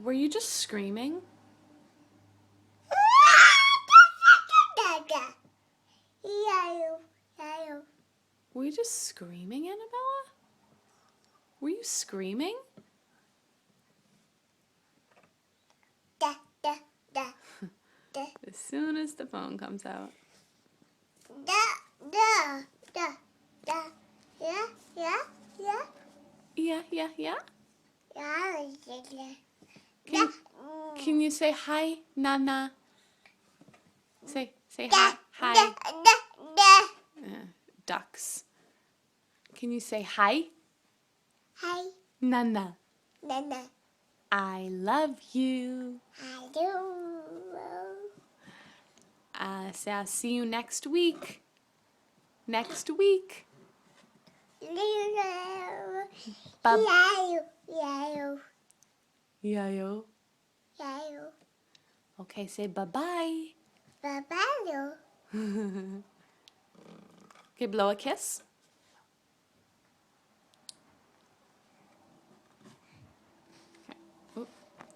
Were you just screaming? Were you just screaming, Annabella? Were you screaming? As soon as the phone comes out. Yeah. Can you say hi, Nana? Say hi. Ducks. Can you say hi? Hi, Nana. Nana. I love you. I do. Say I'll see you next week. Next week. Yayo. Okay, say bye-bye. Bye-bye. Okay, blow a kiss.